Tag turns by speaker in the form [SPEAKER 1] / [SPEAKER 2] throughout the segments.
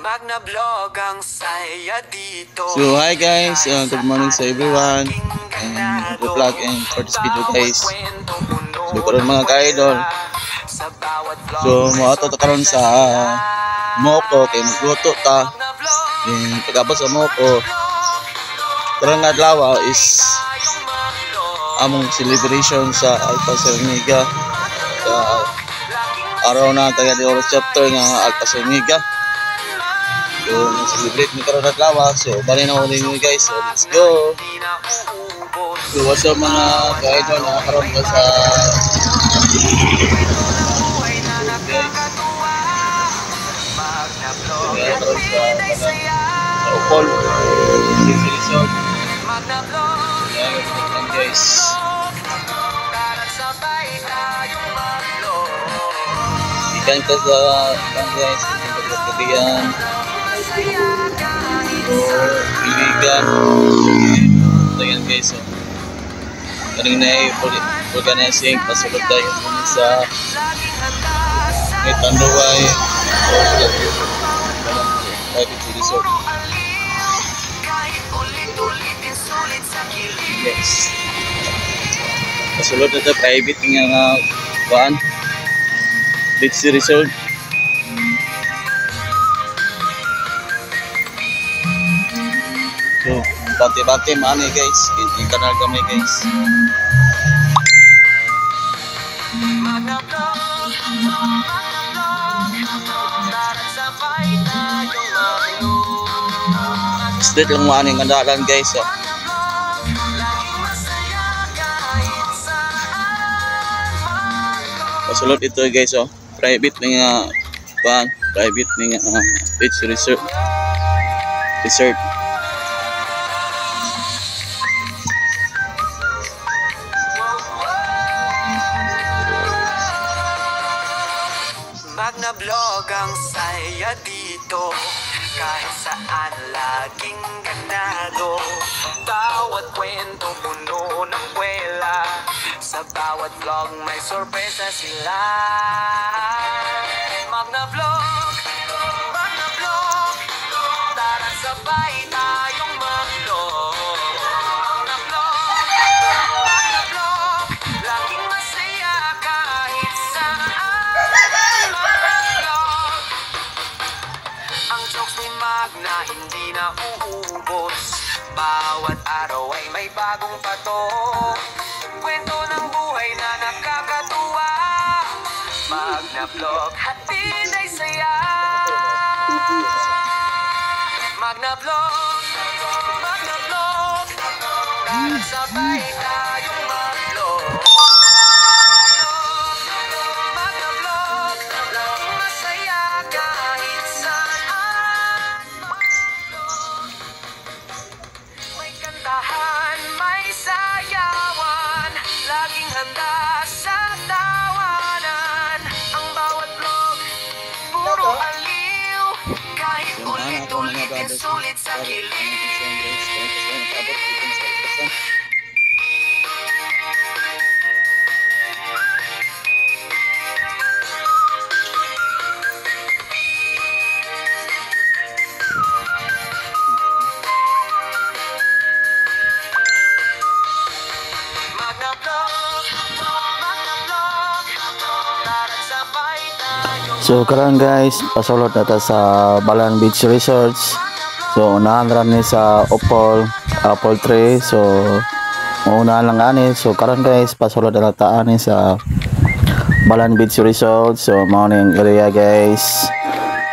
[SPEAKER 1] Magna-vlog ang saya dito.
[SPEAKER 2] So hi guys, good morning sa everyone. Vlog and for this video guys. So karon mga ka-idol. So moato ta karon sa Moko kay magluto ta. Yung pag-abot sa Moko. Karong adlaw is among celebration sa Alpha Omega. Sa araw na taga di oras chapter nga Alpha Omega. So, celebrate mo karon adlaw. So, bali na ulit nyo guys. So, let's go. So, what's up mga ka-idol na karon ko sa Upol. Resort. Yan guys. Ikan ka sa guys. Pagkakatigan. Piligan. So yan guys, so kanina ay organizing pasulod tayo sa may Tanduay private resort. Yes, pasulod na ito private nga kuan beach resort. So, bante-bante maani guys, yung kanal kami guys. Straight lang maani ang kandalan guys. Oh. Pasulot ito guys, oh. Private nga private nga beach resort.
[SPEAKER 1] Magna-vlog ang saya dito. Kahit saan laging ganado. Bawat kwento puno ng kwela. Sa bawat vlog may sorpresa sila. Magna-vlog, tara sabay tayong mag-vlog. Magna-vlog, laging masaya kahit saan. Ang jokes ni Magna hindi na uubos. Bawat araw ay may bagong patok. Kwento ng buhay na nakakatuwa. Magna-vlog, hatid ay saya. Magna-vlog, tara sabay tayong mag-vlog. Magna-vlog, laging masaya kahit saan. May kantahan, may sayawan, laging handa sa tawanan. Ang bawat vlog, puro aliw, kahit ulit-ulit sulit sa kilig.
[SPEAKER 2] So karon guys, pasulot na ta sa Balan Beach Resorts. So unahan ra ni sa Upol, Apple Tree. So unahan lang ani. So karon guys, pasulot na ta ani sa Balan Beach Resorts. So mao ni ang area guys.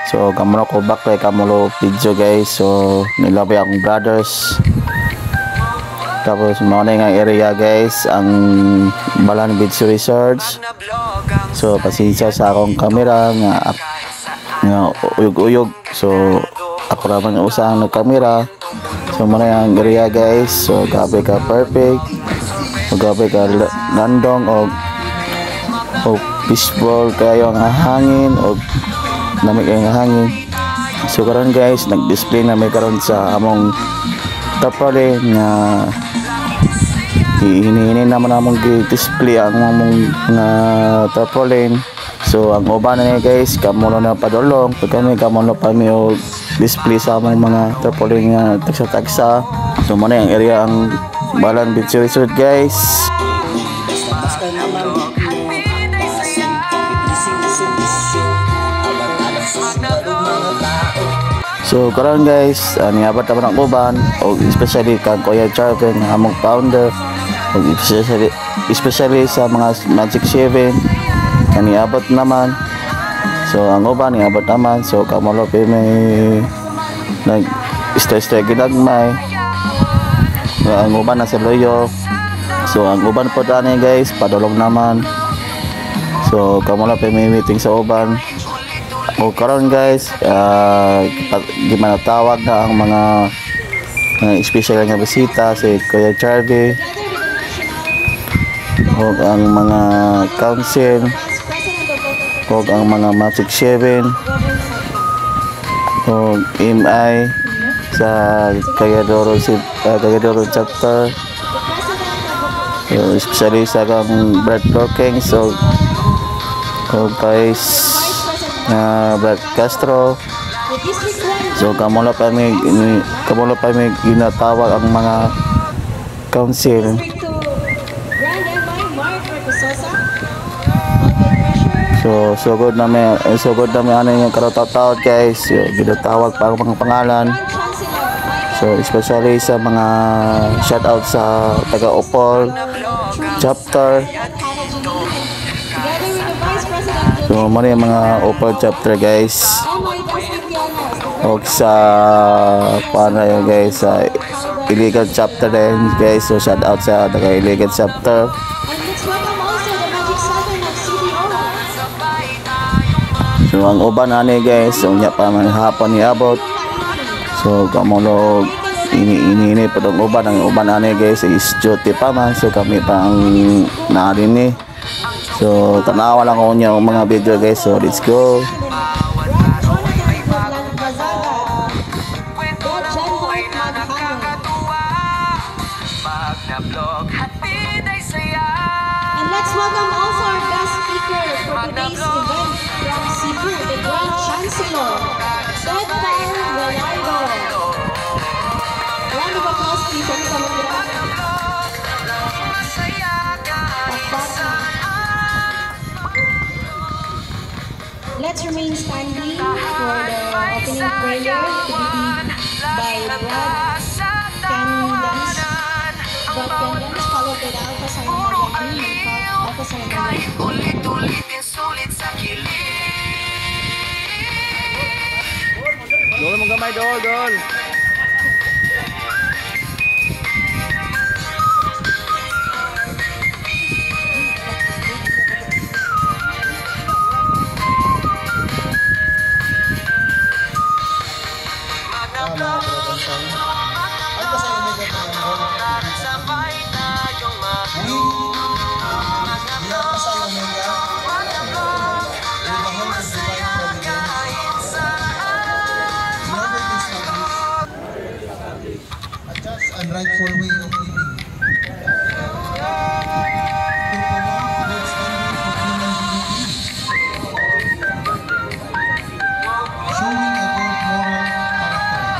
[SPEAKER 2] So kamuro ko back kay kamulo video guys. So nilabay akong brothers. Tapos mao ni ang area guys, ang Balan Beach Resorts. So pasensya sa akong camera nga uyog-uyog. So ako raman ang usang nagkamera. So muna ang area guys. So gabi ka perfect. Gabi ka landong o fishball kayo ang hangin o lamig ang hangin. So karon guys, nag-display na may karon sa among tapale nga hinihinay naman among display ang among na tarpaulin So ang uban na guys, kamo na padulong pag kamo na pa mi og display sa among mga tarpaulin nga tagsa-tagsa. So mo na yung area ang Balan Beach Resort guys. So karon guys, niabot naman ang uban o especially kang Kuya Charvin among founder o especially sa mga Magic 7 niabot naman. So ang uban niabot naman, so kamalo pa may nag stay ginagmay. So, ang uban na sa loyo. So ang uban po tani guys padulong naman. So kamalo pa may meeting sa uban. O karon guys, gimanatawag na ang mga special nga bisita si Kuya Charlie o ang mga council o ang mga Magic 7 o MI sa Cayadoro chapter, especially sa kang Brad Brookings o guys Brad Castro. So kamulo pa may ginatawag ang mga council. So sugod na may ano yung karataw-tawad guys. So, ginatawag pa ang mga pangalan. So especially sa mga shoutout sa taga Opol chapter. So mo yung mga Opol chapter guys. O sa paano yun guys, sa illegal chapter din guys. So shout out sa taga illegal chapter. So ang uban ani guys, so nya pa man hapon ni abot. So kamulo ini pa ang uban ani guys is duty pa man. So kami pa ang naarin ni. So tanawa lang ko niya ang mga video guys. So let's go.
[SPEAKER 3] And let's welcome also our guest speaker for today's event from Cebu, the Grand Chancellor, Edgar Velardo. Round of applause please. Let's remain standing for the opening prayer to be led by Brad Candance, followed by the Alpha Sign Magazine and Alpha Sign Magazine.
[SPEAKER 1] Ulit-ulitin sulit sa kilig.
[SPEAKER 2] Dol mo gamay dol.
[SPEAKER 4] And rightful way of living. Showing a good moral character.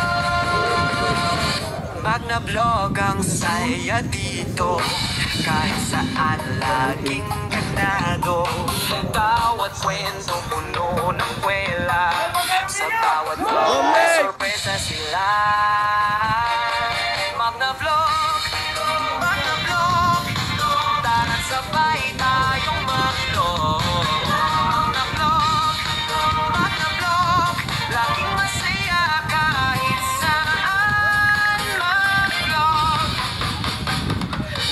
[SPEAKER 1] Pag na-vlog ang saya dito, kahit saan laging ganado. Bawat kwento puno ng kwela, sa bawat vlog may sorpresa sila. Magna-vlog, tara't sabay tayong mag-vlog. Magna-vlog, laging masaya kahit saan mag-vlog.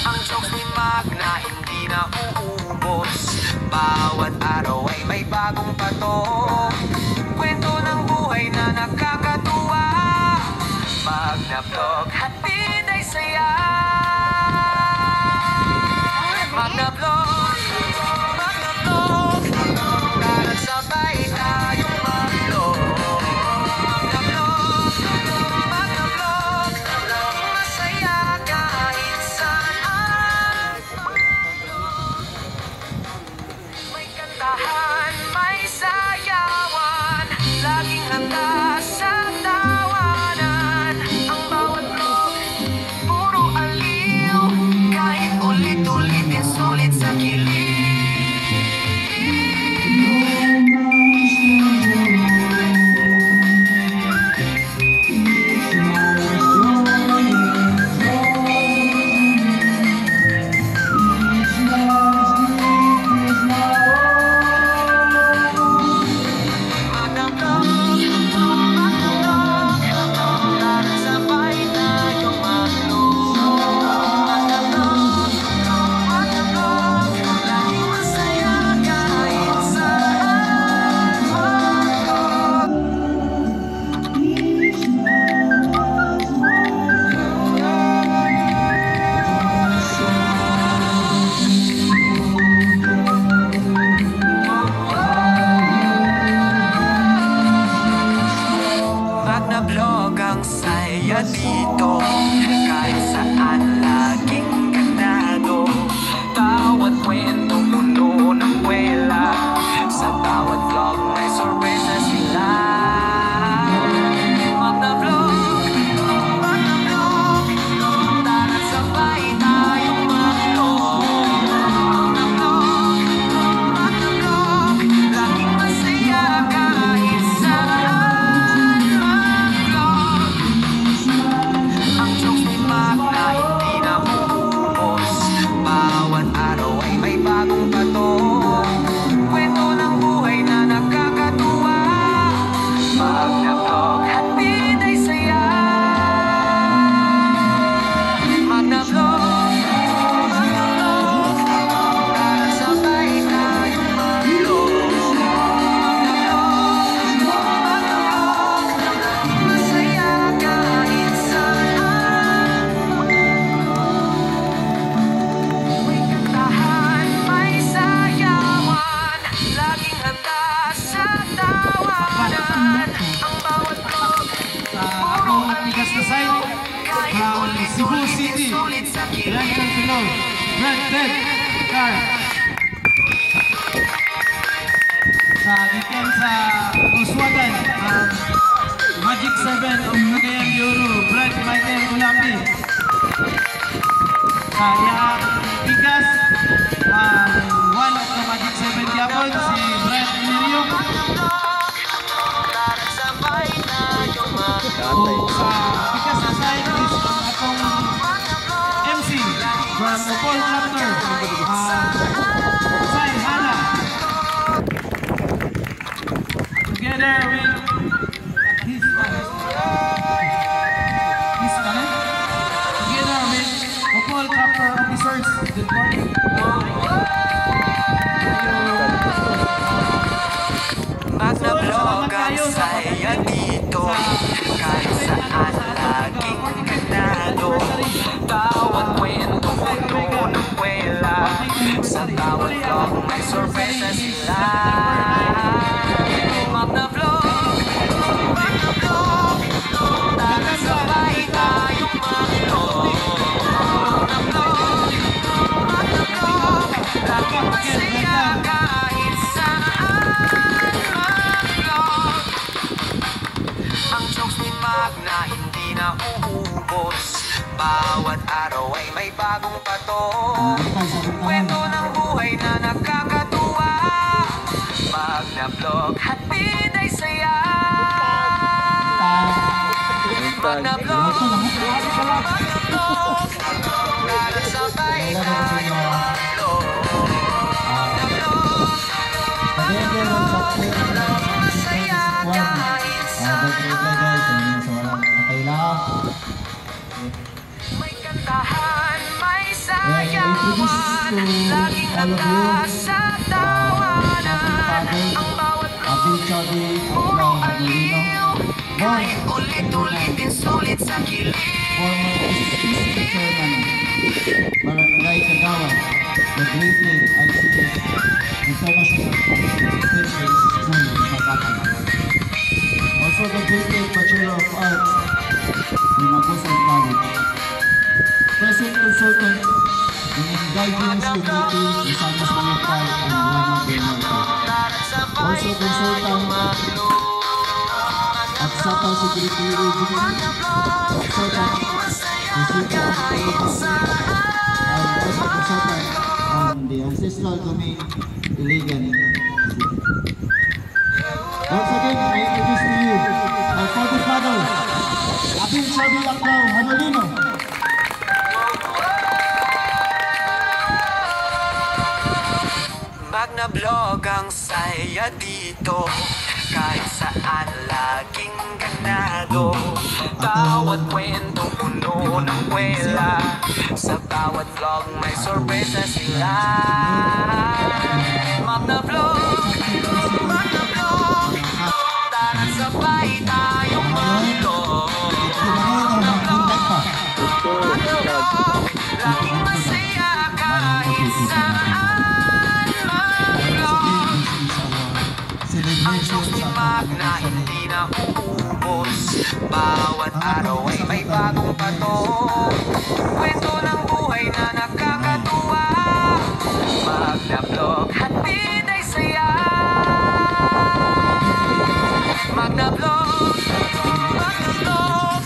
[SPEAKER 1] Ang jokes ni Magna hindi na uubos, bawat araw ay may bagong patok. Kwento ng buhay na nakakatuwa, Magna-vlog, hatid ay saya. Magna-vlog, tara't sabay tayong mag-vlog. Magna-vlog, laging masaya kahit saan. May kantahan, dito. Kahit saan laging ganado. Bawat kwento puno ng kwela. Sa bawat vlog may sorpresa sila. Magna-vlog, tara sabay tayong mag-vlog. Magna-vlog, laging masaya kahit saan mag-vlog. Ang jokes ni Mac na hindi na uubos. Bawat araw ay may bagong patok. Kwento ng buhay na nakakatuwa. Pag na-vlog, hatid ay saya. Mag-na-vlog, tara sabay tayong mag-vlog. Mag-na-vlog, laging masaya kahit saan. May kantahan, may sayawan. Laging handa sa tawanan. Ang bawat vlog, puro
[SPEAKER 5] Bigas na sign from Cebu City. Yan ang tulong. Brad Ted Car. Sa gikan sa Uswagan, Magic 7 of Cagayan de Oro, Brad Michael Ulambi. Sa iyang bigas, one of the Magic 7 Diabon, si Brad Emilio.
[SPEAKER 1] tara sabay tayong mag-vlog.
[SPEAKER 5] O sa bigas na sign is ang atong MC from Paul Tractor, Sai Hana. Together with his talent, together with Paul Tractor officers, good morning.
[SPEAKER 1] Mag-na-vlog ang saya dito. Kahit saan laging ganado. Bawat kwento puno ng kwela. Sa bawat vlog may sorpresa sila. Mag-na-vlog, tara sabay tayong mag-vlog. Mag-na-vlog, laging masaya kahit saan mag-vlog. Ang jokes ni Mac na hindi na uubos. Bawat araw ay may bagong patok. Kwento ng buhay na nakakatuwa. Pag na-vlog, hatid ay saya. Pag na-vlog, tara sabay tayong mag-vlog. Mag-na-vlog, laging masaya kahit saan. May kantahan, may sayawan. Laging handa sa tawanan. Ang bawat vlog, puro aliw. Kahit ulit-ulitin sulit sa kilid.
[SPEAKER 4] Barangay Kagawa, the Great Lake ICS International State-Based School, Makati. Also the Great Lake Bachelor of Arts in Magusan College. Present consultant in guidance community in San Luis Mariupal and Lama del Norte. Also consultant at Sapal Security Agency, consultant to City of Agency, and also consultant on the ancestral domain Iligan. Once again, I introduce to you my father's father, Abin Sabi Laclao Hanolino.
[SPEAKER 1] Mag-na-vlog ang saya dito. Kahit saan laging ganado. Bawat kwento puno ng kwela. Sa bawat vlog may sorpresa sila. Mag-na-vlog, tara sabay tayong mag-vlog. Mag-na-vlog, laging masaya kahit saan mag-vlog. Ang jokes ni Mac na hindi na uubos. Bawat araw ay may bagong patok, kwento ng buhay na nakakatuwa. Magna-vlog, hatid ay saya. Magna-vlog, magna-vlog,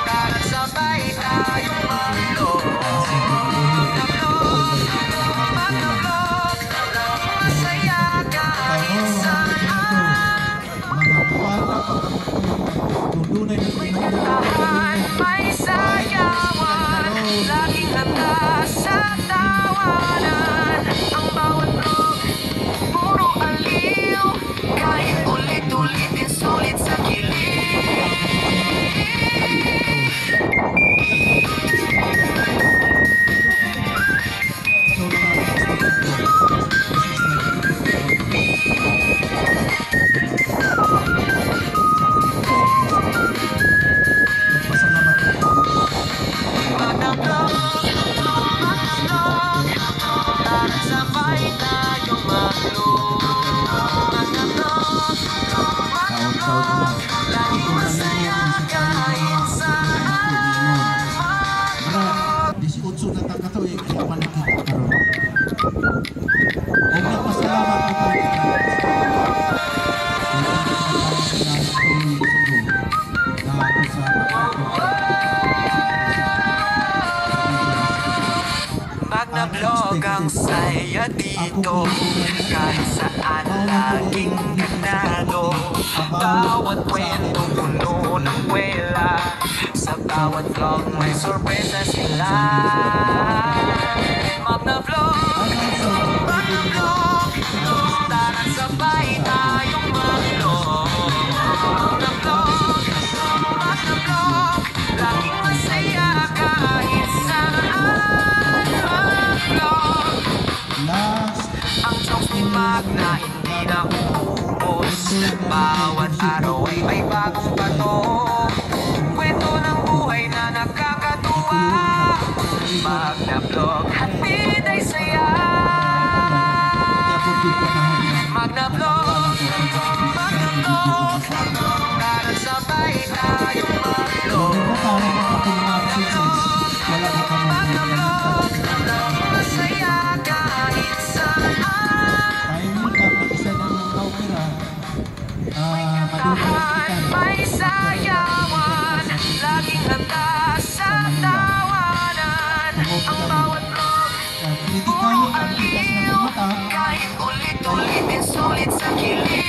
[SPEAKER 1] tara sabay tayong mag-vlog. Magna-vlog, magna-vlog, masaya kahit saan.
[SPEAKER 4] Mga bata tunay na
[SPEAKER 1] Kwentahan, may sayawan, laging handa sa tawanan. Ang bawat vlog, puro aliw, kahit ulit-ulitin sulit sa kilig. Magna-vlog, magna-vlog, tara sabay tayong mag-vlog. Magna-vlog, magna-vlog, laging masaya kahit saan.
[SPEAKER 4] Mara, 18 na taon na to eh, kaya pa nakita karon. Huwag nagpasalamat ko po.
[SPEAKER 1] Magna-vlog ang saya dito, kahit saan laging ganado. Bawat kwento puno ng kwela, sa bawat vlog may sorpresa sila. Magna-vlog, magna-vlog, tara sabay tayong mag-vlog. Magna-vlog, magna-vlog, laging masaya kahit saan. Mag-vlog,
[SPEAKER 4] Last,
[SPEAKER 1] ang jokes ni Magna hindi na uubos. Bawat araw ay may bagong patok, kwento ng buhay na nakakatuwa. Magna-vlog, hatid ay saya. Magna-vlog, magna-vlog, tara sabay tayong mag-vlog. Magna-vlog, laging masaya kahit saan. Tahan, may sayawan, laging handa sa tawanan. Ang bawat vlog, puro aliw, kahit ulit-ulitin sulit sa kilig.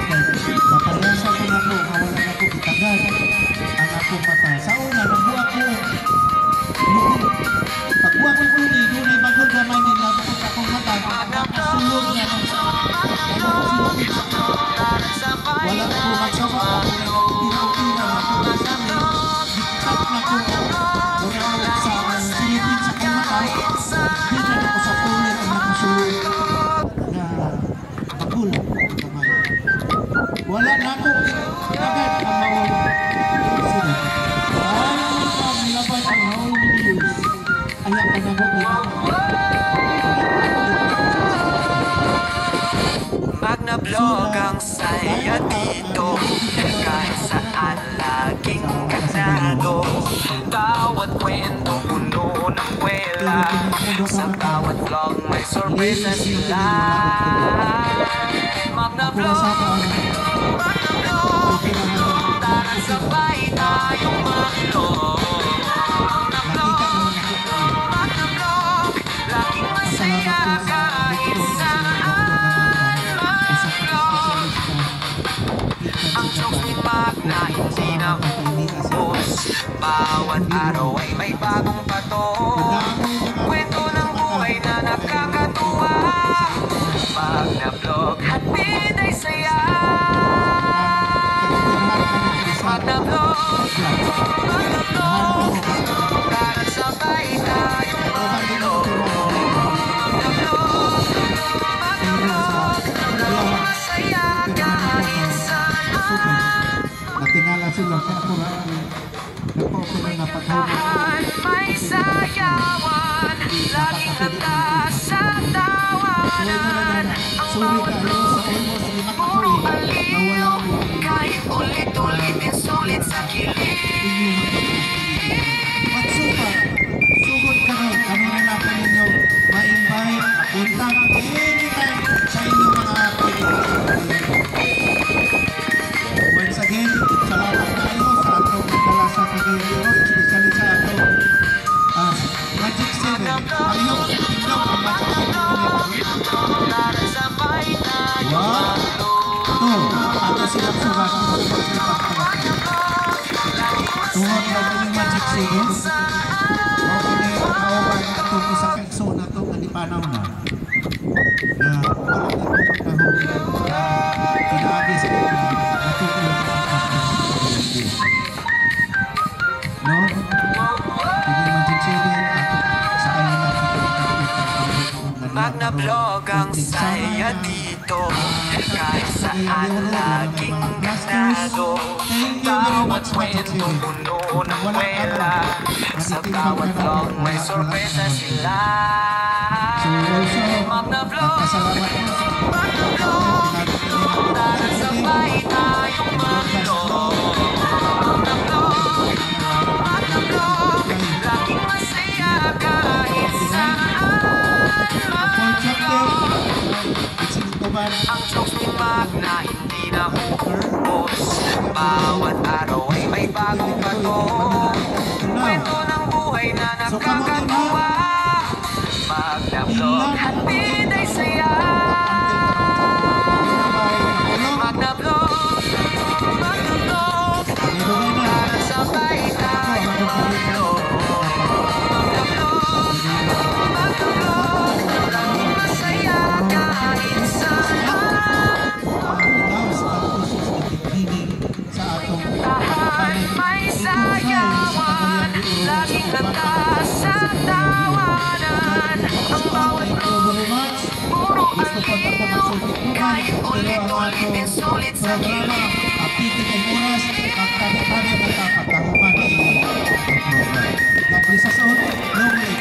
[SPEAKER 4] Napareasa ko na ko, kawalan ako itagad ang akong mata. Sa una, nabuha ko. Pagbuha ko ko ni, doon ay bagong gamay nila ko sa akong mata. Nakasulog na ng wala ko magsama ako. Tira-tira na ko na sa amin. Dikkat na ko. Wala ko sa silipin sa akong mata. Dito na ko sa pulit ang nakasulog. Na bagul gamay. Wala na ako agad ang mawag. Sige. Ay, paglaban ang hawal ni Diyos. Ayan ka na
[SPEAKER 1] Magna-vlog ang saya dito, kahit saan laging ganado. Bawat kwento puno ng kwela, sa bawat vlog may sorpresa sila. Magna-vlog, magna-vlog, tara sabay tayong mag-vlog. Magna-vlog, magna-vlog, laging masaya kahit saan. Mag-vlog, ang jokes ni Magna hindi na uubos. Bawat araw ay may bagong patok, kwento ng buhay na nakakatuwa. Magna-vlog, hatid ay saya. Magna-vlog, magna-vlog, tara sabay tayong mag-vlog. Magna-vlog, magna-vlog, laging masaya kahit saan.
[SPEAKER 4] natingala sila sa ako na. Nagpapala na paghawa.
[SPEAKER 1] Tahan, may sayawan, laging handa sa tawanan. Ang bawat puro aliw, kahit ulit-ulitin sulit sa kilig.
[SPEAKER 4] At sugod ka nun, ano na natin ninyo ma-invite, contact anytime sa inyong mga once again, salamat tayo sa atong pagdala sa Cagayan, especially sa atong Magic 7. Ayaw, tingnan ang Magic 7. Wow! Ito, ato silang sugat. Tuhod na po yung Magic 7. Kawaban na ito sa kekso na ito, nalipanaw na. Na walang ito panahon kinaagi sa ito. Natutulog no? Hindi Magic 7 sa kanya natin
[SPEAKER 1] Magna-vlog ang saya dito, kahit saan laging ganado. Bawat kwento puno ng kwela, sa bawat vlog may sorpresa sila. Magna-vlog, tara sabay tayong mag-vlog. Magna-vlog, laging masaya kahit ang jokes ni Magna hindi na uubos. Bawat araw ay may bagong bato. Kwento ng buhay na nakakatuwa. Magna-vlog, hatid ay saya. Magna-vlog, magna-vlog, para sabay tayong mag-vlog. Magna-vlog, magna-vlog, laging masaya kahit tahan may sayawan, laging handa sa tawanan. Ang bawat vlog, puro aliw, kahit ulit-ulitin sulit sa kilig.
[SPEAKER 4] Apitin ay oras, ang tabi-tabi at kapatahuman ay program. Naprisa sa ulit, long leg.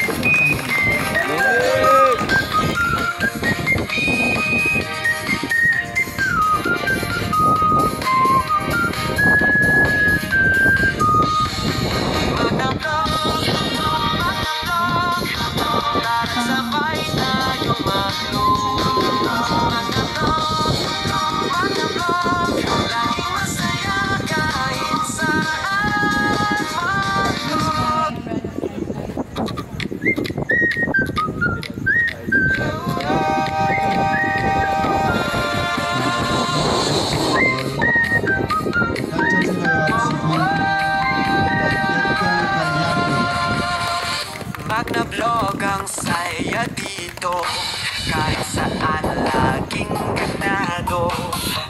[SPEAKER 1] Sabay tayong mag-vlog. Magna-vlog, laging masaya kahit saan mag-vlog. Magna-vlog ang saya dito, kahit saan laging ganado.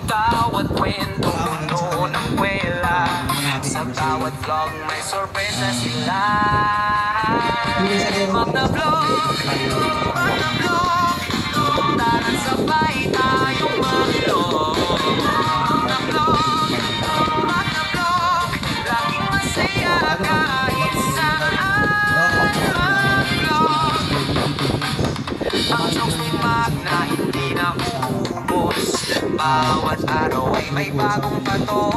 [SPEAKER 1] Bawat kwento puno ng kwela, sa bawat vlog may sorpresa sila. Magna-vlog, magna-vlog, tara sabay tayong mag-vlog. Magna-vlog, magna-vlog, laging masaya kahit saan. Ang jokes ni Magna hindi na uubos. Bawat araw ay may bagong pato.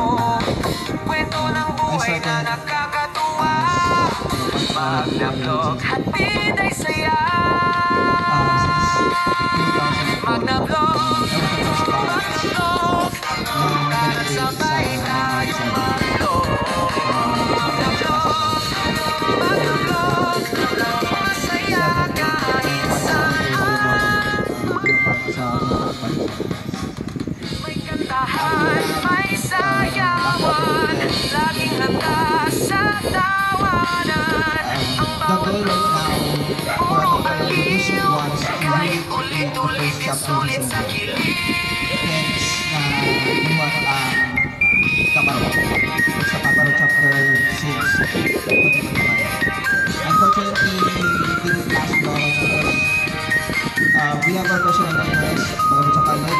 [SPEAKER 1] Kwento ng buhay na nakakatuwa. Magna-vlog, hatid ay saya. Magna-vlog, magna-vlog, tara sabay tayong mag-vlog. Magna-vlog, magna-vlog, laging masaya kahit saan. May kantahan, may sayawan, laging handa sa tawanan. Ang bawat puro aliw, kahit ulit-ulitin sulit sa kilig.
[SPEAKER 4] Sa Kabaro chapter 6. Unfortunately, we didn't last long because we have our personal interest from sa college.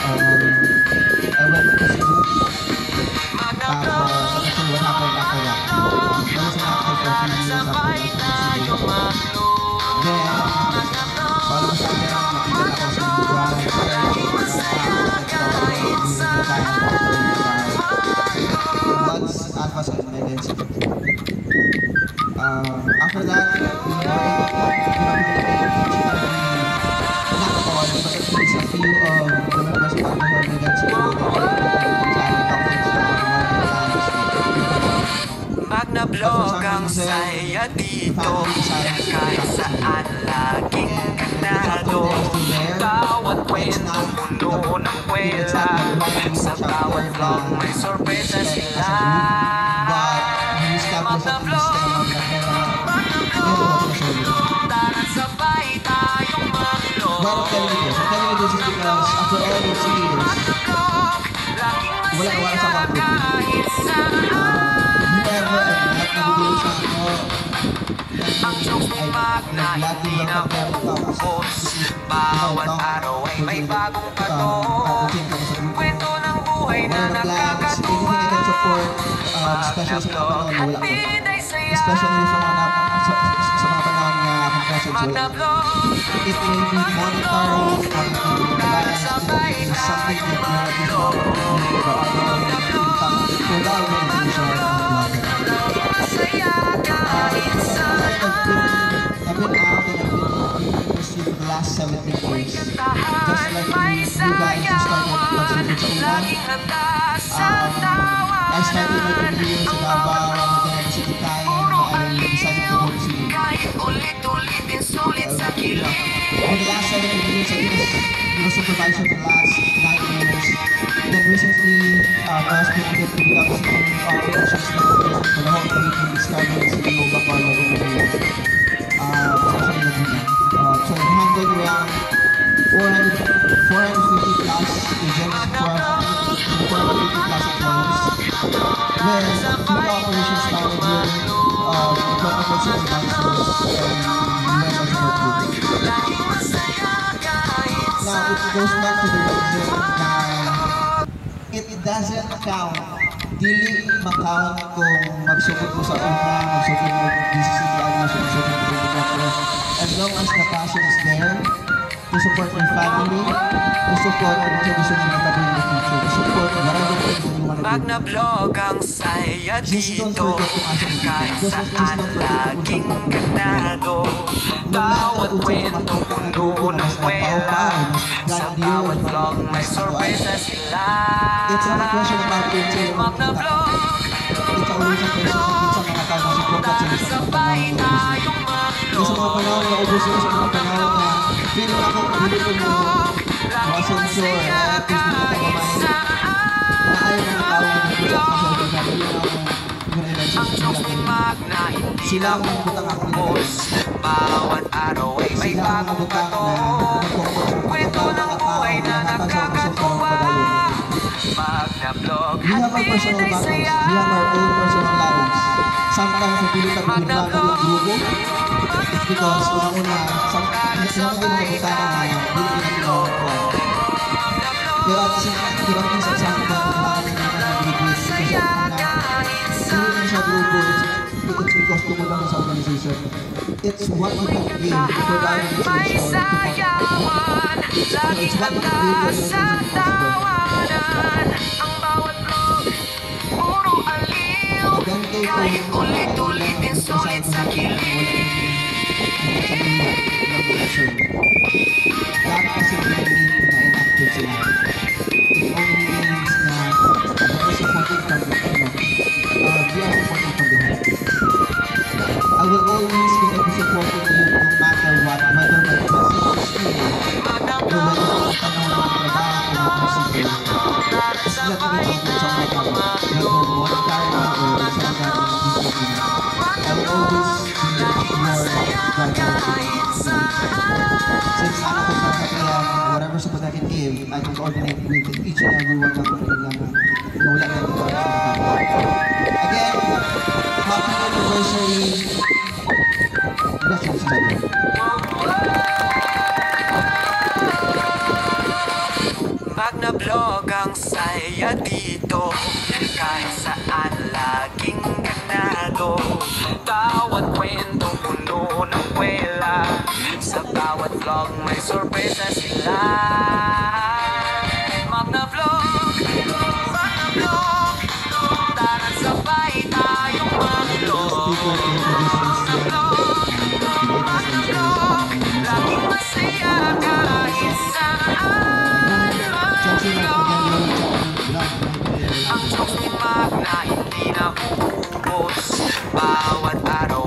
[SPEAKER 4] I went to Cebu. Tapos, actually what happened after that? I was an actor for a few years after Cebu. Then, deserve
[SPEAKER 1] saya dito.
[SPEAKER 4] family silence.
[SPEAKER 1] Kahit saan laging ganado. Bawat kwento puno ng kwela. Sa bawat vlog may sorpresa sila.
[SPEAKER 4] But we established at least
[SPEAKER 1] Tara sabay tayong maglog.
[SPEAKER 4] Why I'm telling you this? I'm telling you this is because after all those years, wala sa mga
[SPEAKER 1] Kahit saan
[SPEAKER 4] whoever at lahat na bibili sa ako,
[SPEAKER 1] ang jokes mo magna hindi na uubos. Bawat araw ay may bagong patok. Kwento ng buhay na
[SPEAKER 4] anything I can support, especially sa mga panahon na wala ako. Especially sa mga panahon na akong presence wala ako. It may be monetary, or it may be balance, it may be something that you have before, but I don't know if in fact, without organization, I'm not I've been out and I've been in the industry for the last 17 years. Just like you guys who started contributing sa I started my career sa Davao, and then sa Itayan, I decided to go to Cebu.
[SPEAKER 1] kahit ulit-ulitin sulit sa kilid.
[SPEAKER 4] For the last 17 years, I was supervisor for the last 9 years. Then recently, I was promoted to become senior operations manager for the whole Philippine Discovery CEO Bacolod over here. Especially Laguna. So I handled around 450 plus agents, 450 plus employees. Then, field operations manager, technical supervisors, and members of our group. Now, it goes back to the reason na it doesn't count. Dili makount kung magsugod mo sa una, magsugod mo DCCDI, magsugod mo helicopter. As long as the passion is there, to support your family, to support the tradition you want to do in the future, to support whatever things that you want to
[SPEAKER 1] Pag
[SPEAKER 4] do.
[SPEAKER 1] na-vlog ang saya
[SPEAKER 4] Just don't
[SPEAKER 1] dito.
[SPEAKER 4] forget to ask me.
[SPEAKER 1] Kahit
[SPEAKER 4] Just
[SPEAKER 1] saan
[SPEAKER 4] don't forget to
[SPEAKER 1] laging
[SPEAKER 4] put something.
[SPEAKER 1] ganado. Bawat kwento puno ng kwela. Sa bawat vlog may sorpresa sila.
[SPEAKER 4] It's not a question about being
[SPEAKER 1] Pag na-vlog,
[SPEAKER 4] It's always a question kung sa mga tao na support at
[SPEAKER 1] tara
[SPEAKER 4] sa
[SPEAKER 1] sabay
[SPEAKER 4] mga
[SPEAKER 1] tayong
[SPEAKER 4] Yung sa mga panahon na ubos yun, sa mga panahon na feeling ako, hindi ko mo mga sensor, at least hindi ko pagmamahin. Na ayaw ng tao na nagbutak na sa mga sabi yun ako,
[SPEAKER 1] ang jokes ni Magna hindi
[SPEAKER 4] sila
[SPEAKER 1] na
[SPEAKER 4] ang nagbutak ako
[SPEAKER 1] ubos. Bawat araw ay may
[SPEAKER 4] sila ang
[SPEAKER 1] bagong
[SPEAKER 4] nagbutak na
[SPEAKER 1] patok. Kwento ng buhay na nakakatuwa. Magna-vlog
[SPEAKER 4] We have our personal battles. We have our own personal lives. Sometimes napili kami binbago yung grupo. It's because unang-una, sinabi din mga butana na hindi pinaginawa ko. Pero at sa sabi na kailangan namin ng grupo is kasi hindi na siya grupo. It's because tumulong sa organization. It's what we can give to provide an organization to
[SPEAKER 1] sayawan, laging handa sa tawanan. Ang bawat vlog, puro aliw. Kahit ulit-ulitin sulit sa kilid.
[SPEAKER 4] Lahat kasi pinag-mean na inactive sila. It only means na very supportive from the we are supportive from the heart. I will always gonna be supporting you no matter what, whether my message is clear, no whether sa panahon ng trabaho ko ng musical. It's not really about sa mga tao, whether monetary or sa mga discipline. I will always be your guide. Since anak ko sa kakayan, whatever support I can give, I can coordinate with each and every one ng kanilang na wala na ito para sa mga. Again, happy anniversary. Blessings sa inyo.
[SPEAKER 1] Magna-vlog ang saya dito. Kahit saan laging ganado. Bawat kwento puno ng kwela. Sa bawat vlog may sorpresa sila. Magna-vlog, magna-vlog. Tara sabay tayong maglog. Magna-vlog, magna-vlog. Laging masaya kahit saan. Ang jokes ni Magna hindi na uubos. Bawat araw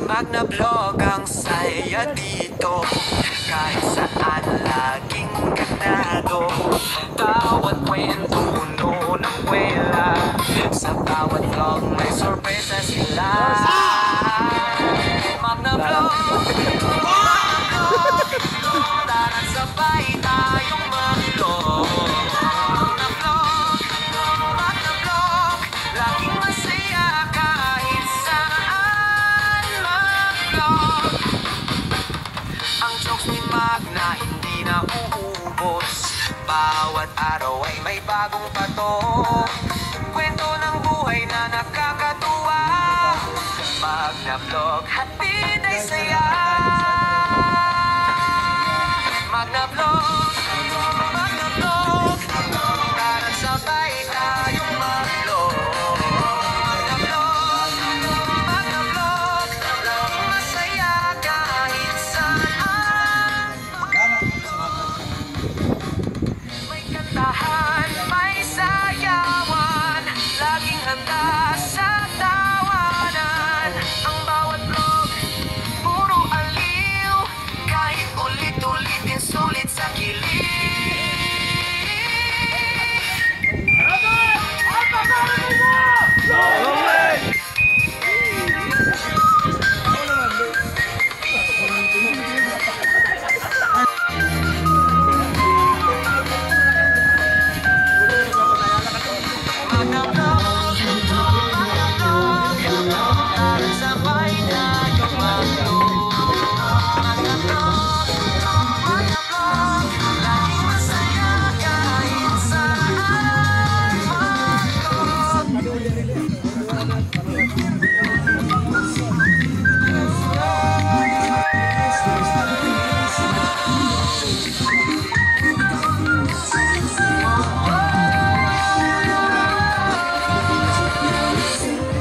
[SPEAKER 1] Magna Vlog ang saya dito, kahit saan laging ganado. Bawat kwento puno ng kwela, sa bawat vlog may sorpresa sila. Magna Vlog, tara sabay tayong mag-vlog. Magna Vlog, laging masaya kahit saan mag-vlog. Ang jokes ni Magna hindi na uubos, bawat araw ay may bagong patok. Kwento ng buhay na nakakatuwa, Magna Vlog, hatid ay saya. Magna Vlog, tara sabay tayong mag-vlog. Magna Vlog, laging masaya kahit saan. May kantahan, may sayawan, laging handa sa tawanan. Ang bawat vlog, puro aliw, kahit ulit-ulitin sulit sa kilig. Magna Vlog, tara sabay tayong mag-vlog. Magna Vlog, laging masaya kahit saan mag-vlog.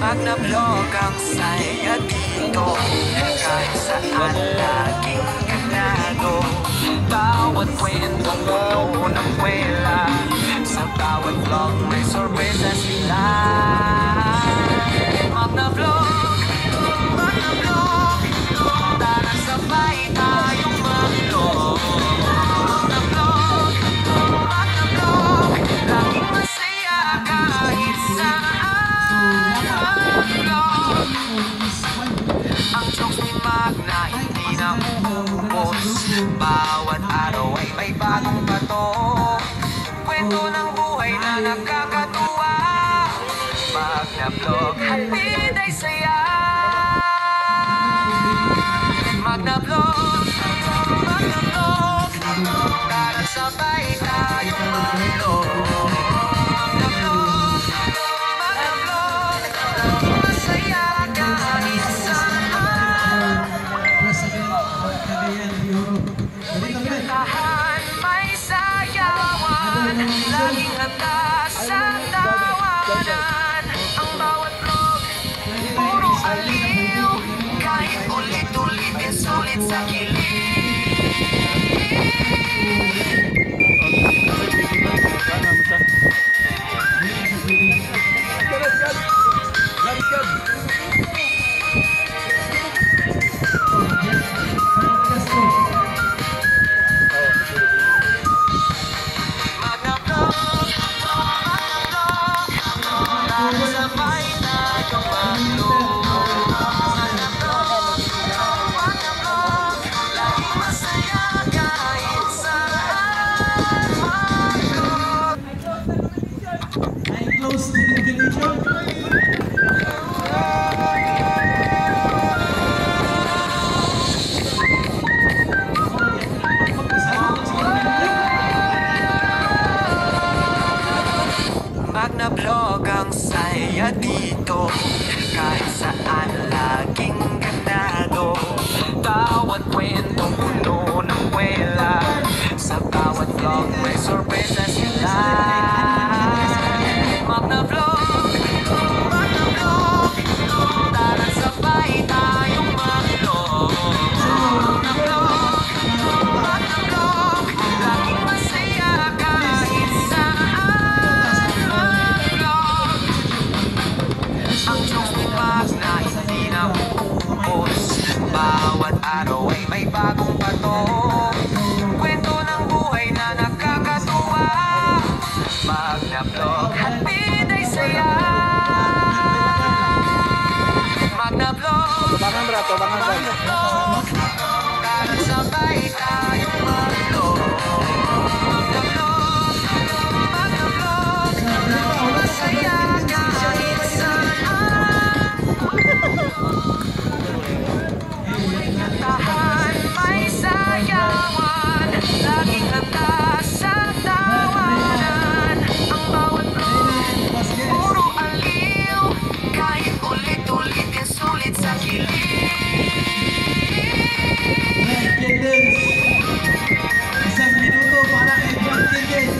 [SPEAKER 1] Magna Vlog ang saya dito, kahit saan laging ganado. Bawat kwento puno ng kwela, sa bawat vlog may sorpresa sila. Magna Vlog, tara sabay tayong mag-vlog. Magna Vlog, laging masaya kahit saan mag-vlog. Ang jokes ni Magna hindi na uubos, bawat araw ay may bagong patok. Kwento ng buhay na nakakatuwa, Magna Vlog, hatid ay saya. Magna Vlog, tara sabay tayong mag-vlog. Magna Vlog, laging masaya kahit saan. May kantahan, may sayawan, laging handa sa tawanan. Ang bawat vlog, puro aliw, kahit ulit-ulitin sulit sa kilig. Magna Vlog, tara sabay tayong mag-vlog. Magna Vlog, Bawat araw ay may bagong patok, kwento ng buhay na nakakatuwa. Magna-vlog, hatid ay saya. Magna-vlog, Magna-vlog, para sabay tayong mag-vlog. Magna-vlog, Magna-vlog, masaya kahit saan. May kantahan, may sayawan, laging handa sa tawanan. Ang bawat vlog, puro aliw, kahit ulit-ulit yung sulit sa kilig.
[SPEAKER 5] Brad Kendens. Isang minuto para kay Brad Kendens.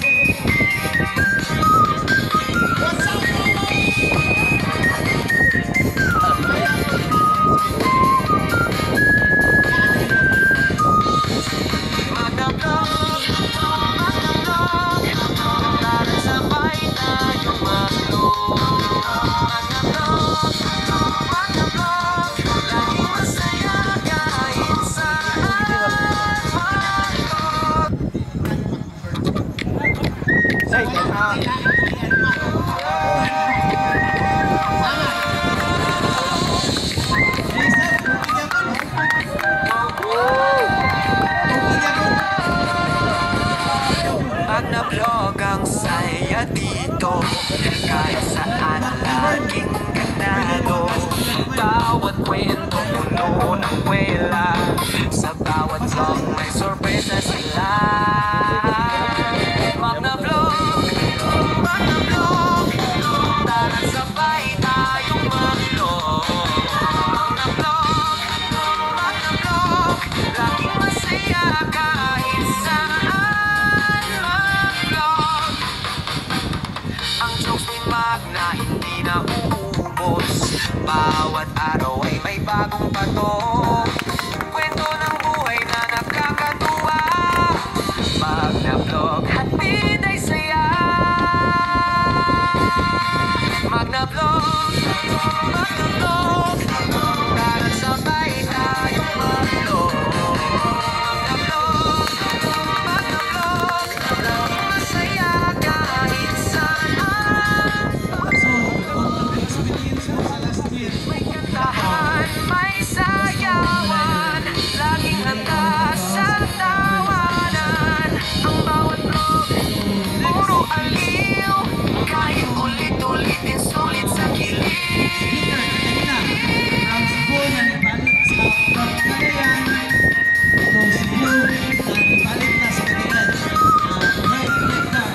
[SPEAKER 1] Magna-vlog, Magna-vlog, para sabay tayong mag-vlog. Magna-vlog, Magna-vlog, laging masaya kahit saan. Mag-vlog. Magna-vlog ang saya dito, kahit saan laging ganado. Bawat kwento puno ng kwela, sa bawat vlog may sorpresa sila. Magna-vlog, Magna-vlog, tara sabay tayong mag-vlog. Magna-vlog, Magna-vlog, laging masaya kahit saan. Mag-vlog, ang jokes ni Magna hindi na uubos. Bawat araw ay may bagong patok, kwento ng buhay na nakakatuwa. Magna-vlog, hatid ay saya. Magna-vlog, Magna-vlog, para sabay tayong mag-vlog. Magna-vlog, Magna-vlog, laging masaya kahit saan.
[SPEAKER 5] So, on the experience mo sa last year.
[SPEAKER 1] May kantahan, may sayawan, laging handa sa tawanan. Ang bawat vlog, puro aliw, kahit ulit-ulit yung sulit sa kilig.
[SPEAKER 5] Speaker, kanina, ang Cebu na nibalik sa Cagayan. Ito, Cebu na nibalik na sa Cagayan. Right, like that.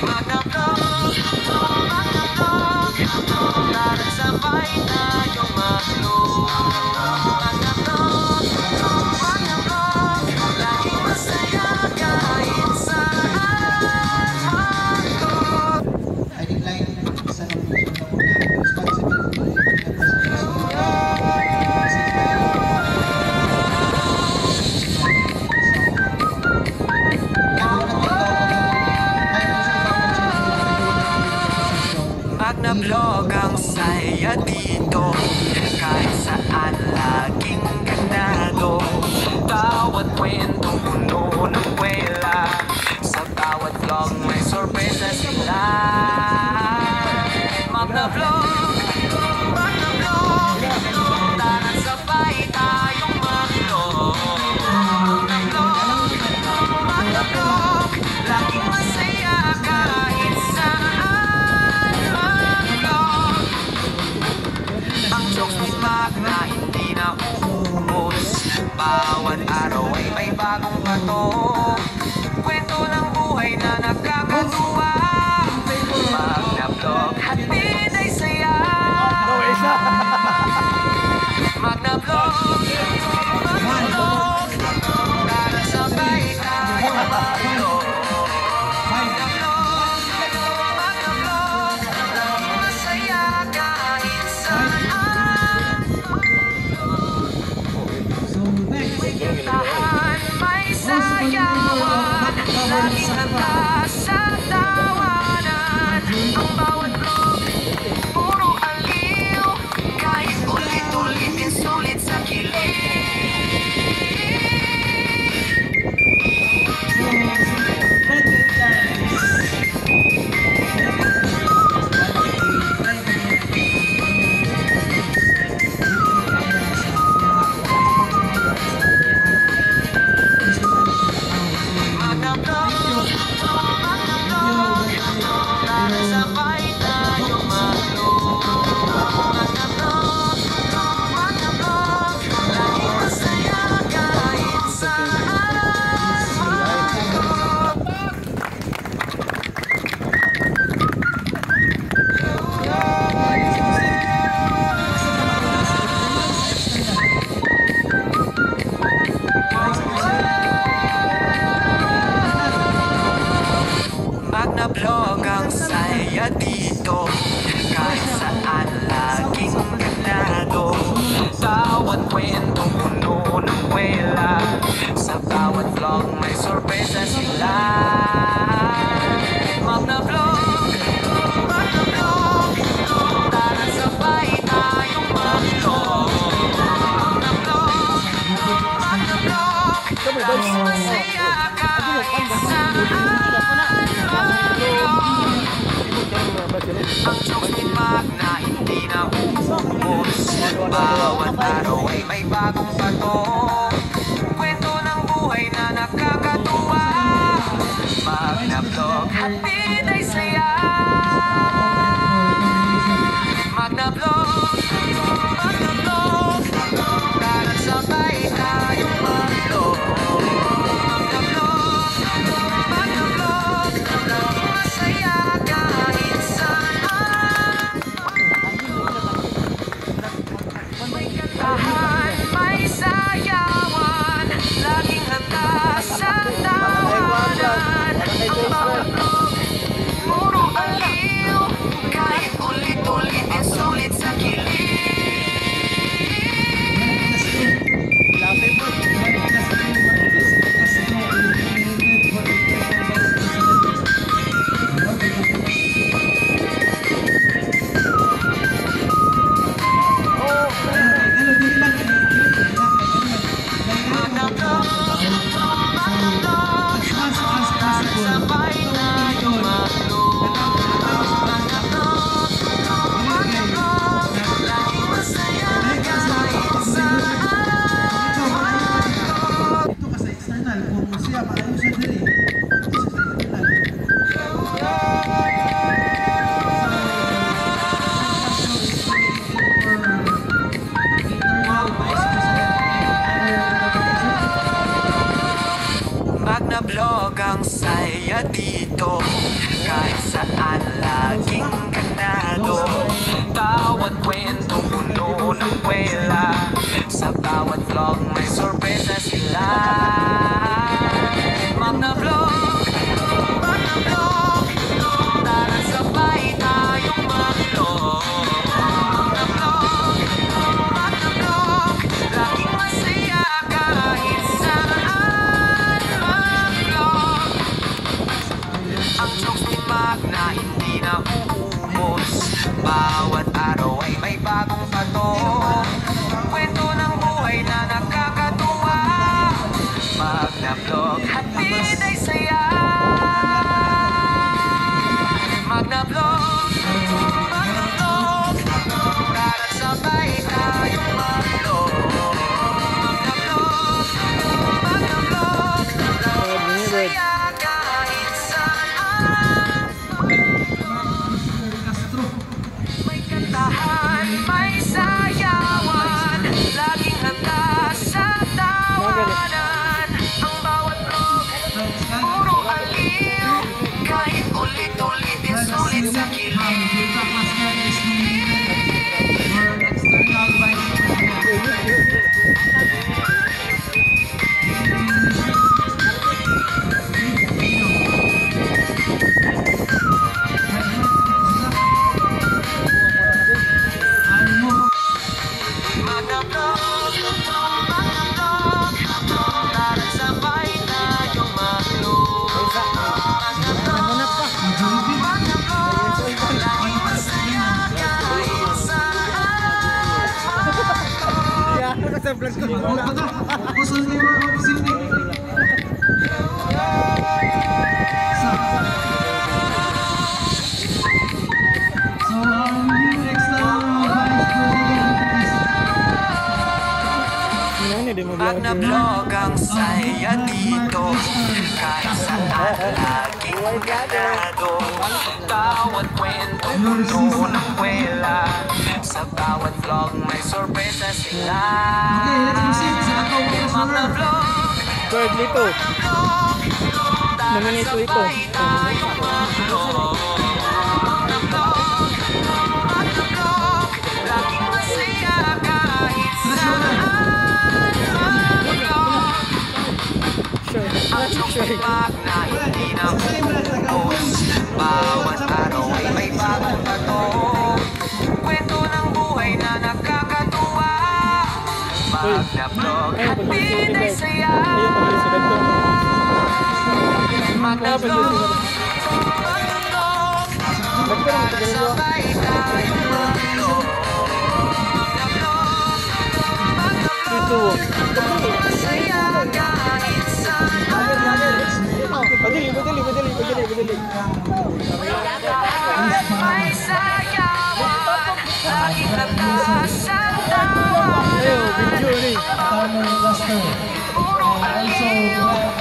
[SPEAKER 1] Magna-vlog, Magna-vlog, para sabay tayong mag-vlog. Magna-vlog, Magna-vlog, laging masaya kahit saan. Mag-vlog.
[SPEAKER 4] I decline sa nomination ko na responsibility ng presentation.
[SPEAKER 1] Magna-vlog ang saya dito, kahit saan laging ganado. Bawat kwento puno ng kwela, sa bawat vlog may sorpresa sila. Magna-vlog, Magna-vlog, tara sabay tayong mag-vlog. Magna-vlog, Magna-vlog, laging masaya kahit saan. Mag-vlog, ang jokes ni Magna hindi na uubos. Bawat araw ay may bagong patok, kwento ng buhay na nakakatuwa. Magna-vlog, hatid ay saya. Magna-vlog, Magna-vlog, para sabay tayong mag-vlog. Magna-vlog, Magna-vlog, laging masaya kahit saan.
[SPEAKER 5] So, next.
[SPEAKER 1] May kantahan, may sayawan, laging handa sa tawa. Ang bawat blog, puro aliw. Kahit ulit-ulitin sulit sa kilig. Magna-vlog ang saya dito. Kahit saan laging ganado. Bawat kwento puno ng kwela. Sa bawat vlog may sorpresa sila. Magna-vlog, magna-vlog. Tara sabay tayong mag-vlog. Magna-vlog, magna-vlog. Laging masaya kahit saan. Ang jokes ni Mac na hindi na uubos. Bawat araw ay may bagong patok. Kwento ng buhay na nakakatuwa. Magna-vlog, hatid ay saya. Magna-vlog, magna-vlog. Tara sabay tayong mag-vlog. Magna-vlog, magna-vlog. Laging masaya kahit saan. May kantahan, may sayawan. Laging handa sa tawanan. Ang bawat vlog, puro aliw. Kahit ulit-ulitin sulit sa kilig. Magna-vlog, magna-vlog. Sabay tayong mag-vlog. Magna-vlog, magna-vlog. Laging masaya kahit saan.
[SPEAKER 5] Ito kasi external, kung siya maayusan din
[SPEAKER 1] Magna-vlog ang saya dito. Kahit saan laging ganado. Bawat kwento puno ng kwela. Sa bawat vlog may sorpresa sila. Magna-vlog, magna-vlog. Tara sabay tayong mag-vlog. Magna-vlog, magna-vlog. Laging masaya kahit saan mag-vlog. Ang jokes ni Mac na hindi na uubos. Bawat araw ay may bagong patok. Kwento ng buhay na nakakatuwa. Magna-vlog, hatid ay saya. Magna-vlog, magna-vlog. Tara sabay tayong mag-vlog. Magna-vlog, magna-vlog. Laging masaya kahit saan. May kantahan, may sayawan. Laging handa sa tawanan. Ang bawat vlog, puro aliw. Kahit ulit-ulitin sulit sa kilig. Magna-vlog, magna-vlog. Tara sabay tayong mag-vlog. Magna-vlog, magna-vlog.
[SPEAKER 5] Kusog kayo mga Pacific. So, ang next na Vice President is
[SPEAKER 1] Pag na-vlog ang saya dito, kahit saan laging ganado. Bawat kwento puno ng kwela, sa bawat vlog may sorpresa sila.
[SPEAKER 5] Okay, let's proceed sa akong
[SPEAKER 1] Pag na-vlog,
[SPEAKER 6] Third dito. Nominate dito.
[SPEAKER 1] tayong mag-vlog. Mag-vlog, mag-vlog, laging masaya kahit saan. Ang sumipag na hindi na ubos, bawat araw ay may bagong bato. Kwento ng buhay na nakakatuwa, pag na-vlog at pinay saya. Pag na-vlog, mag-vlog, para sabay tayong mag-vlog. Mag-vlog, mag-vlog, laging masaya kahit saan.
[SPEAKER 6] Badali.
[SPEAKER 1] May sayawan, laging nagkasang tawa.
[SPEAKER 6] Video ni.
[SPEAKER 5] Carmen Laster. Also,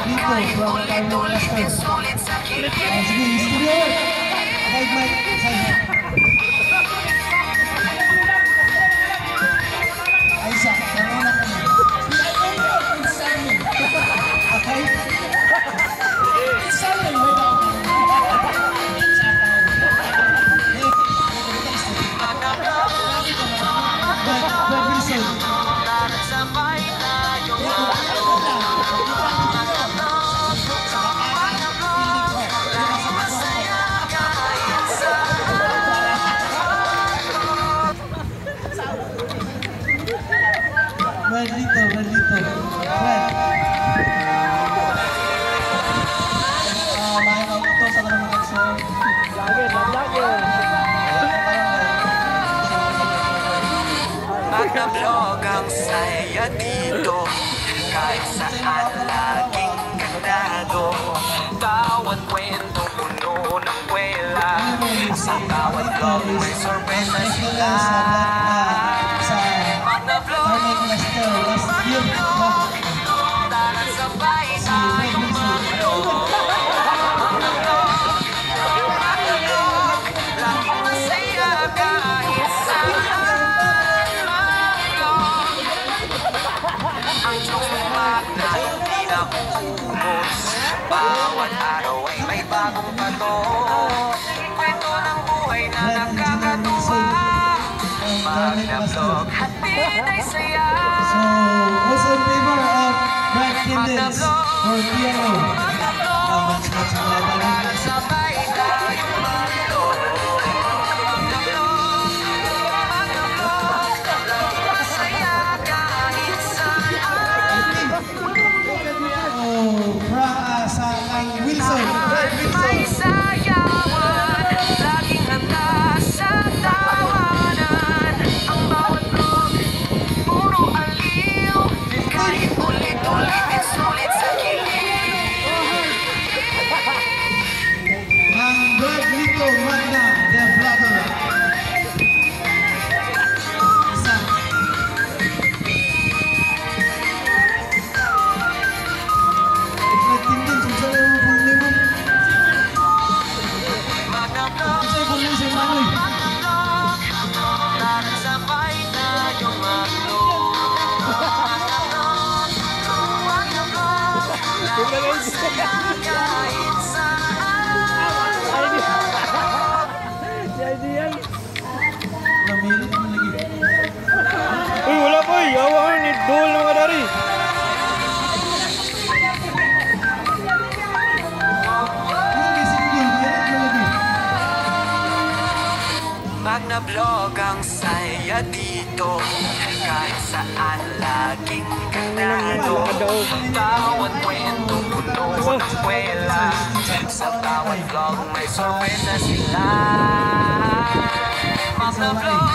[SPEAKER 5] Nico from Carmen Laster.
[SPEAKER 1] Sulit sa kilig.
[SPEAKER 5] Sige, studio. Mike, side. Aisa, nauna kami. Okay?
[SPEAKER 1] Sabay tayong masaya kahit
[SPEAKER 5] Red dito. Red. Mahal ito sa kanang mga sir.
[SPEAKER 1] Pag na-vlog ang saya dito, kahit saan laging ganado. Bawat kwento puno ng kwela, sa bawat vlog may sorpresa sila. Pag na-vlog,
[SPEAKER 5] Carmen Laster, last year.
[SPEAKER 1] tara sabay tayong mag-vlog. Mag-vlog, laging masaya kahit saan. Ang sumipag na hindi na uubos, bawat araw ay may bagong pato. Kwento ng buhay na nakakatuwa, pag na-vlog at pinay saya.
[SPEAKER 5] So, who's in favor of Brad Kindles for piano? Match ang laban.
[SPEAKER 1] Sabay tayong mag-vlog. Mag-vlog, laging masaya kahit saan.
[SPEAKER 5] Oh, sa kang Wilson. Brad
[SPEAKER 1] May
[SPEAKER 5] Wilson.
[SPEAKER 1] sayawan, laging handa sa tawanan. Ang bawat vlog, puro aliw, kahit ulit-ulit, sulit sa kilig.
[SPEAKER 5] Ang Brad Lito Magna, the vlogger. Isa. Brad Kindles, kung saan yung full name mo?
[SPEAKER 1] Mag-vlog,
[SPEAKER 5] Kung saan yung full name sa Manoy?
[SPEAKER 1] mag-vlog, tara sabay tayong mag-vlog. Mag-vlog, mag-vlog, laging masaya kahit saan.
[SPEAKER 6] Si Ideal.
[SPEAKER 5] Namilit mo lagi.
[SPEAKER 6] Uy, wala po eh. Awa ka ni Dol na mga dari.
[SPEAKER 5] Yung gising yun, meron mo lagi.
[SPEAKER 1] Pag na-vlog ang saya dito, kahit saan laging ganado. Bawat kwento puno ng kwela, sa bawat vlog may sorpresa sila. Pag na-vlog,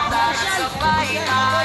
[SPEAKER 1] dahil sabay tayo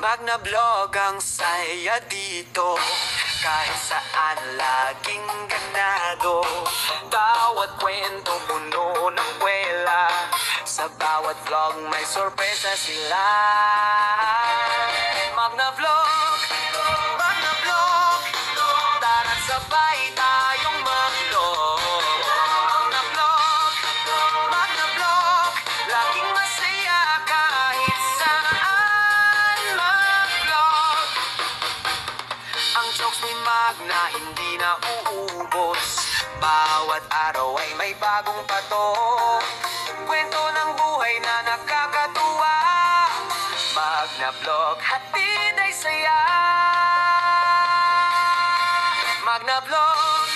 [SPEAKER 1] Magna Vlog ang saya dito, kahit saan laging ganado. Bawat kwento puno ng kwela, sa bawat vlog may sorpresa sila. Magna Vlog, Magna Vlog, tara't sabay tayong mag-vlog. Magna Vlog, Magna Vlog, laging masaya kahit saan mag-vlog. Ang jokes ni Magna hindi na uubos, bawat araw ay may bagong patok. Kwento ng buhay na nakakatuwa, Magna Vlog, hatid ay saya. Magna Vlog,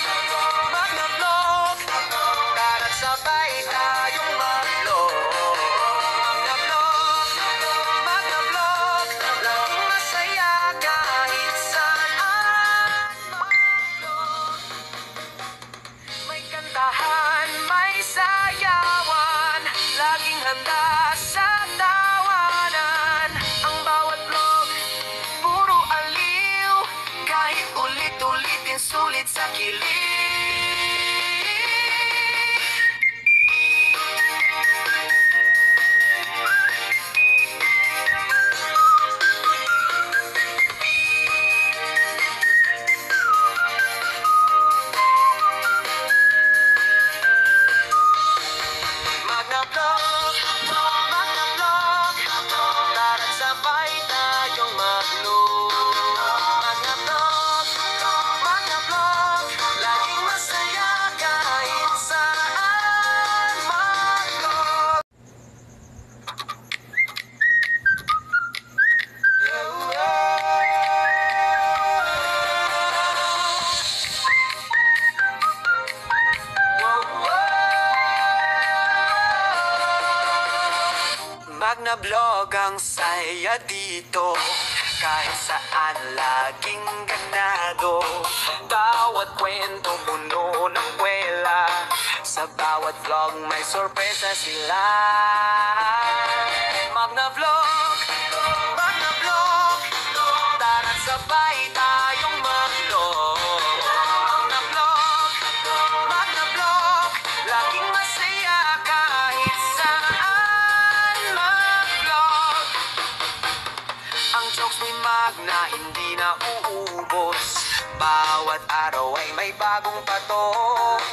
[SPEAKER 1] Magna Vlog, tara't sabay tayong mag-vlog. Magna Vlog, Magna Vlog, laging masaya kahit saan mag-vlog. May kantahan, may sayawan, laging handa sa tawanan. Ang bawat vlog, puro aliw, kahit ulit-ulitin sulit sa kilig. Magna Vlog, Magna Vlog, tara't sabay tayong mag-vlog. Magna Vlog, Magna Vlog, laging masaya kahit saan mag-vlog. Magna Vlog ang saya dito, kahit saan laging ganado. Bawat kwento puno ng kwela, sa bawat vlog may sorpresa sila. Magna Vlog, Magna Vlog, tara't sabay tayong mag-vlog. Magna Vlog, Magna Vlog, laging masaya kahit saan mag-vlog. Ang jokes ni Magna hindi na uubos, bawat araw ay may bagong patok.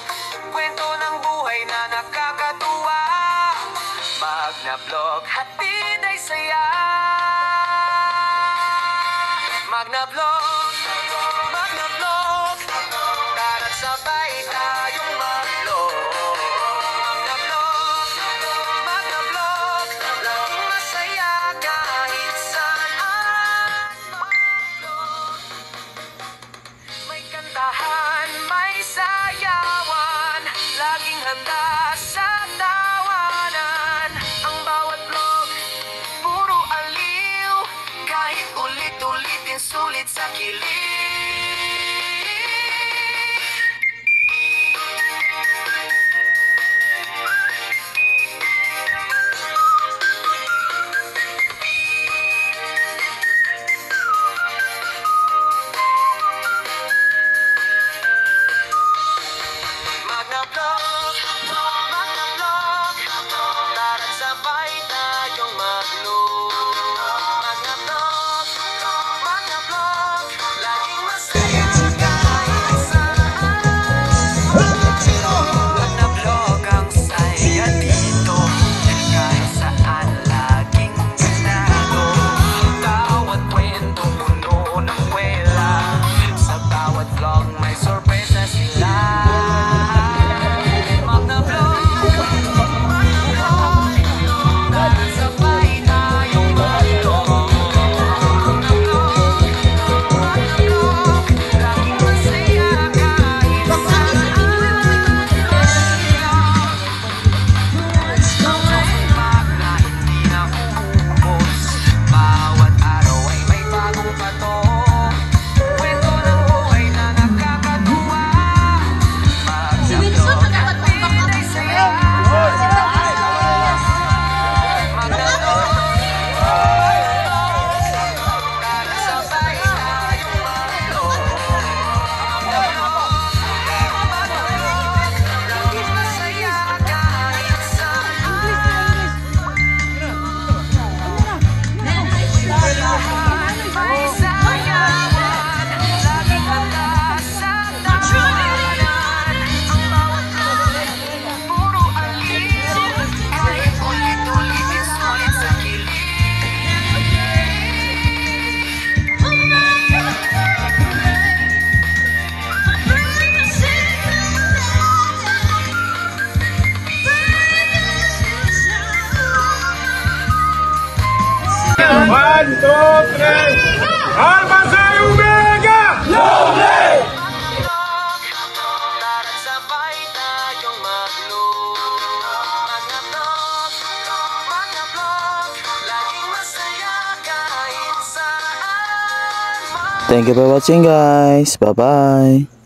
[SPEAKER 1] Kwento ng buhay na nakakatuwa, Magna Vlog, hatid ay saya. Magna Vlog, Magna Vlog, tara't sabay tayong mag-vlog. Magna Vlog, Magna Vlog, laging masaya kahit saan mag-vlog. May kantahan, may sayawan, laging handa sa tawanan. Ang bawat vlog, puro aliw, kahit ulit-ulitin sulit sa kilig. Magna Vlog, Magna Vlog, tara't sabay tayong mag-vlog. Magna Vlog, Magna Vlog, laging
[SPEAKER 2] Thank you for watching guys. Bye bye.